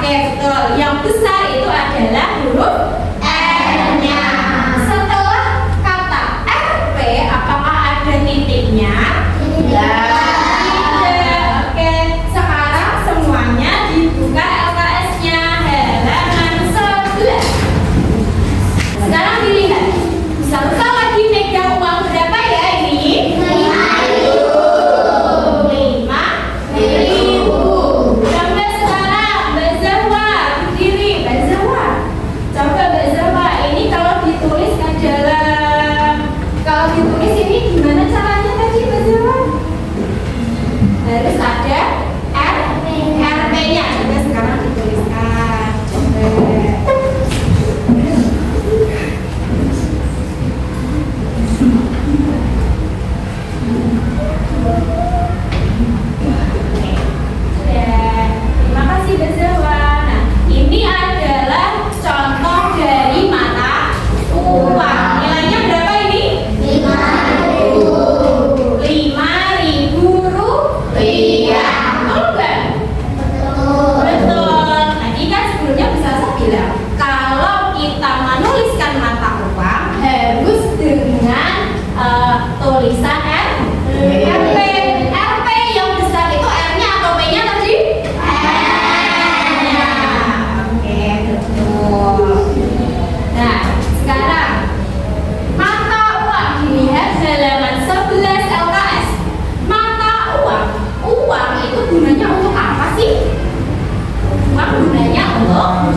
Oke, betul. Yang besar itu adalah huruf R-nya. Setelah kata RP, apakah ada titiknya? Tidak. Oke, sekarang semuanya dibuka LKS-nya halaman 11. Sekarang dilihat. Bisa lagi megang uang berapa ya ini? 5.000. Sampai sekarang Mbak Zawa berdiri. Mbak Zawa, coba Mbak Zawa, ini kalau ditulis ini gimana caranya tadi Mbak Zawa? Harus ada RP-nya. Coba sekarang dituliskan. Coba. Terima kasih Mbak Zawa. Nah, ini adalah contoh dari mata uang. Nilainya berapa ini? 5.000 rupiah. Betul nggak? Betul. Tadi kan sebelumnya bisa saya bilang kalau kita menuliskan mata uang harus dengan tulisan RP. RP yang besar itu R-nya atau P-nya tadi? R-nya. Oke, betul. Nah, sekarang mata uang dilihat halaman 11 LKS. Mata uang. Uang itu gunanya untuk apa sih? Uang gunanya untuk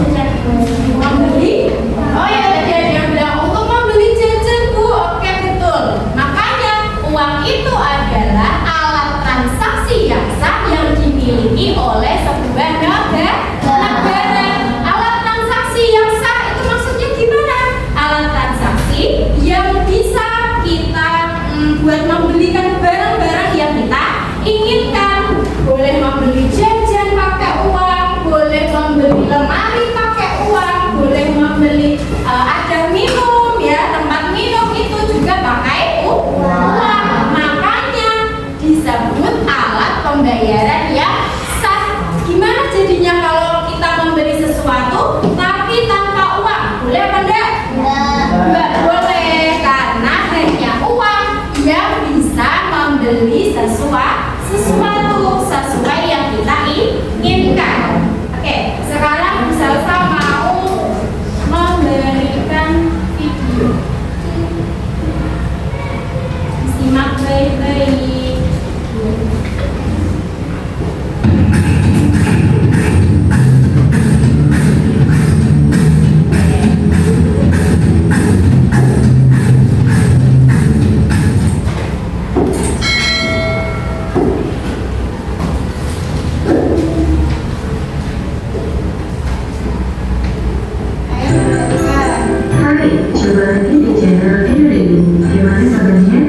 membeli. Oh ya, tadi ada yang bilang untuk membeli jajan, Bu. Oke, betul. Makanya uang itu adalah alat transaksi yang sah yang dimiliki oleh sebuah negara. Alat transaksi yang sah itu maksudnya gimana? Alat transaksi yang bisa kita buat membelikan barang-barang yang kita inginkan. Boleh membeli jajan pakai uang, boleh membeli lemari pakai uang, boleh membeli ada minum ya, tempat minum itu juga pakai uang. Makanya disebut alat pembayaran yang sah. Gimana jadinya kalau kita membeli sesuatu tapi tanpa uang? Boleh apa enggak? Enggak boleh, karena hanya uang yang bisa membeli sesuatu sesuai yang kita inginkan. Oke, sekarang Salsa mau memberikan video. Simak baik-baik. Hai, coba lagi di channel Energy. Gimana kabarnya?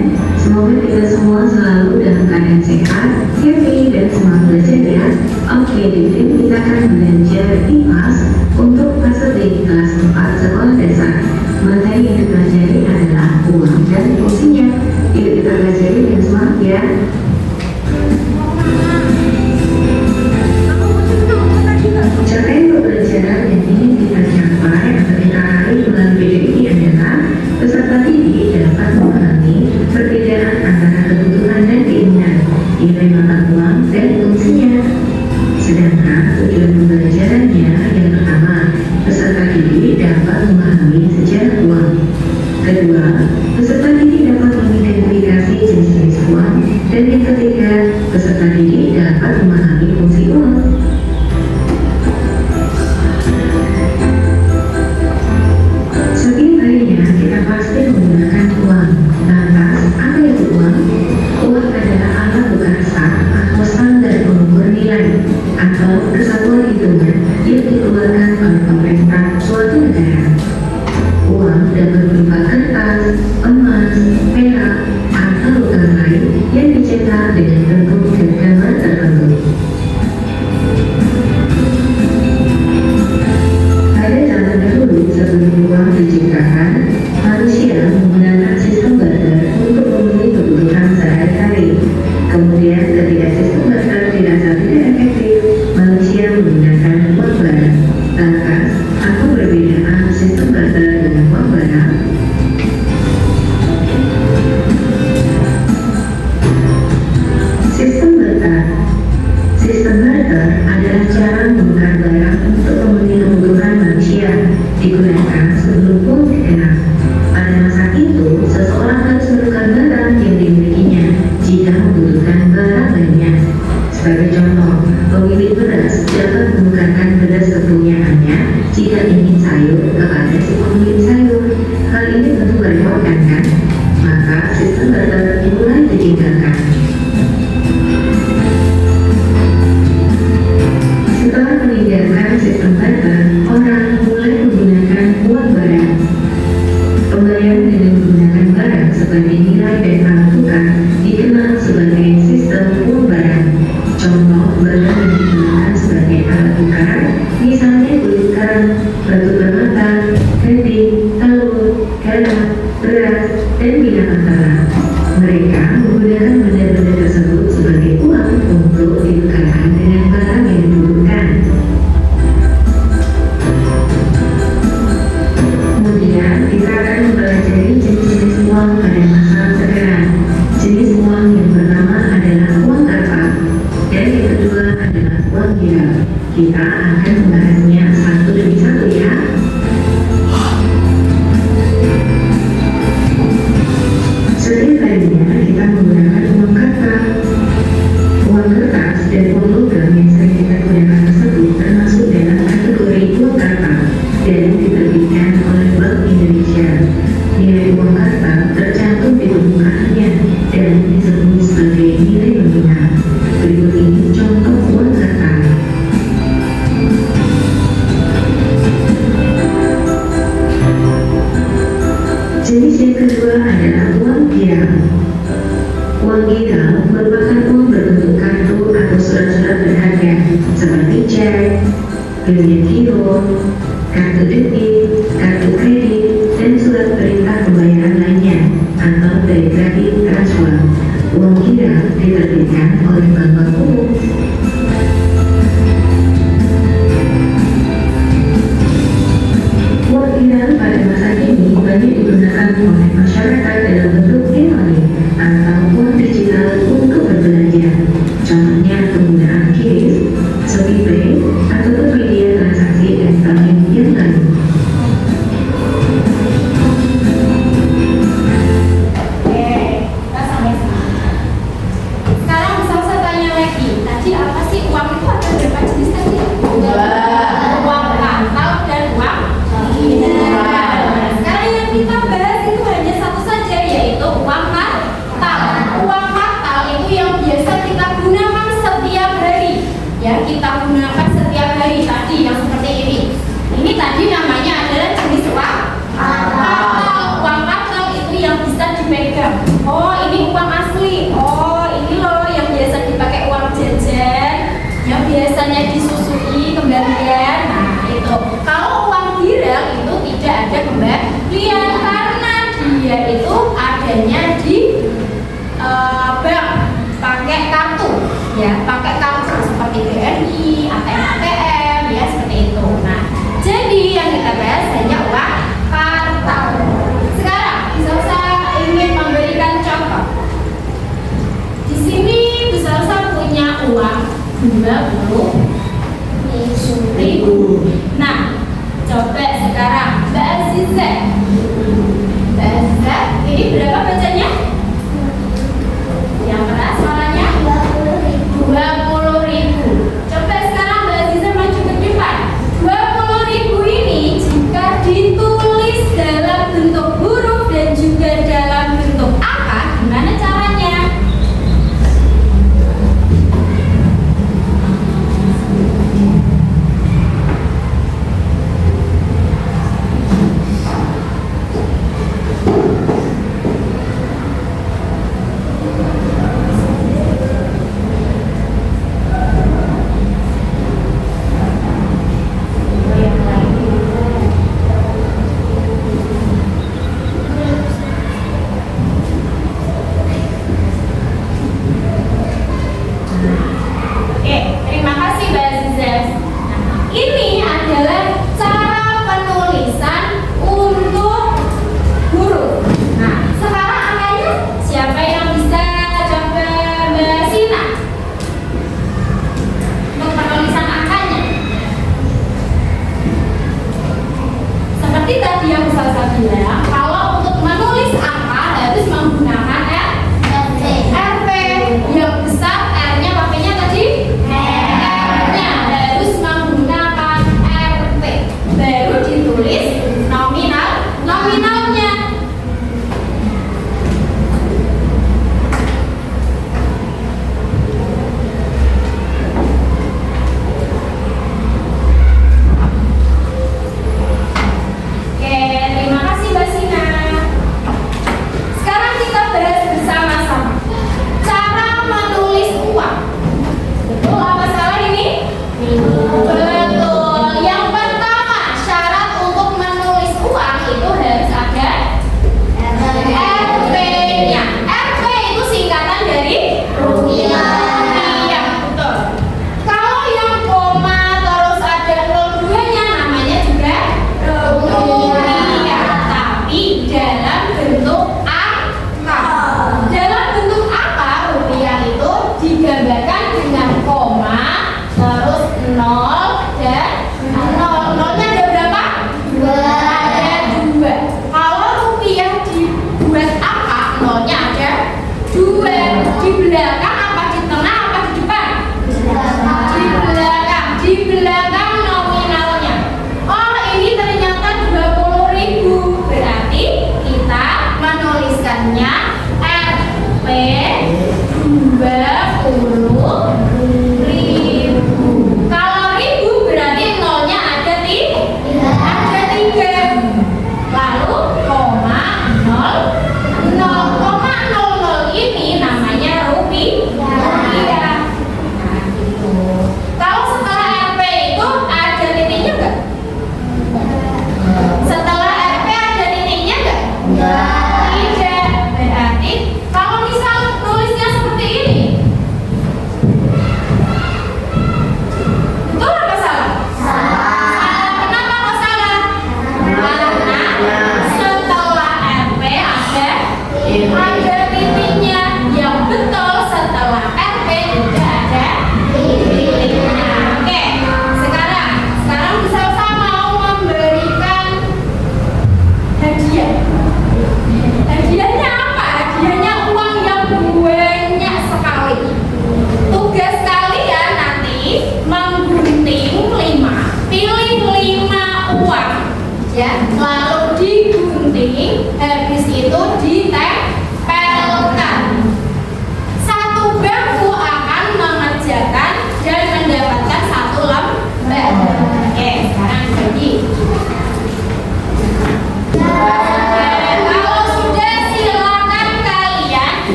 Semoga kita semua selalu dalam keadaan sehat, happy, dan semangat belajar ya. Oke, di video kita akan belajar IPAS untuk fase D kelas 4 sekolah dasar. Materi yang dipelajari adalah uang dan fungsinya. Yuk kita pelajari dengan semangat ya. Capaian pembelajaran yang ingin kita capai atau kita raih melalui video ini adalah peserta didik dapat memahami perbedaan antara kebutuhan dan keinginan, nilai mata uang dan fungsinya. Sedangkan tujuan pembelajarannya yang pertama, peserta didik dapat memahami sejarah uang. Kedua, peserta didik dapat mengidentifikasi jenis-jenis uang. Dan yang ketiga, peserta didik dapat memahami fungsi uang. Setiap harinya kita pasti menggunakan uang. Lantas, apa itu uang? Uang adalah alat tukar sah atau standar pengukur nilai atau kesatuan hitungan yang dikeluarkan oleh pemerintah suatu negara. Uang dapat berupa kertas, emas, perak, atau logam lain yang dicetak dengan bentuk dan gambar tertentu. Pada zaman dahulu sebelum uang diciptakan, manusia menggunakan sistem barter untuk memenuhi kebutuhan sehari-hari. Kemudian ketika sistem barter dirasa tidak efektif, manusia menggunakan uang baru. menyerahkan beras kepunyaannya jika ingin sayur kepada si pemilik sayur. Hal ini tentu merepotkan kan? Maka sistem barter mulai ditinggalkan. Setelah meninggalkan sistem barter, orang mulai menggunakan uang barang. Pembayaran dengan menggunakan barang sebagai nilai dan alat tukar dikenal sebagai sistem uang barang. Contoh barang yang digunakan sebagai alat tukar, misalnya kulit karang, batu permata, daging, telur, garam, beras, dan binatang ternak. Mereka menggunakan benda-benda tersebut sebagai uang untuk ditukarkan dengan barang yang dibutuhkan. Kemudian kita akan mempelajari jenis-jenis uang pada masa sekarang. Jenis uang yang pertama adalah uang kertas, dan yang kedua adalah uang giral. Kita akan membahasnya satu demi satu ya. Setiap harinya kita menggunakan uang kertas. Uang kertas dan uang logam yang sering kita gunakan tersebut termasuk dalam kategori uang kertas dan diterbitkan oleh Bank Indonesia. Nilai uang kertas tercantum di permukaannya dan disebut sebagai nilai nominal. Berikut ini contoh uang kertas. Jenis yang kedua adalah uang giral. Uang giral merupakan uang berbentuk kartu atau surat-surat berharga seperti cek, biliet giro, kartu debit, kartu kredit, dan surat perintah pembayaran lainnya atau telegraphic transfer. Uang giral diterbitkan oleh bank-bank umum. Uang giral pada masa kini banyak digunakan oleh masyarakat dalam bentuk e-money atau uang digital untuk berbelanja. Contohnya penggunaan QRIS, ShopeePay, ataupun media transaksi elektronik yang lain.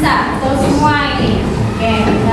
bisa, betul semua ini. Oke.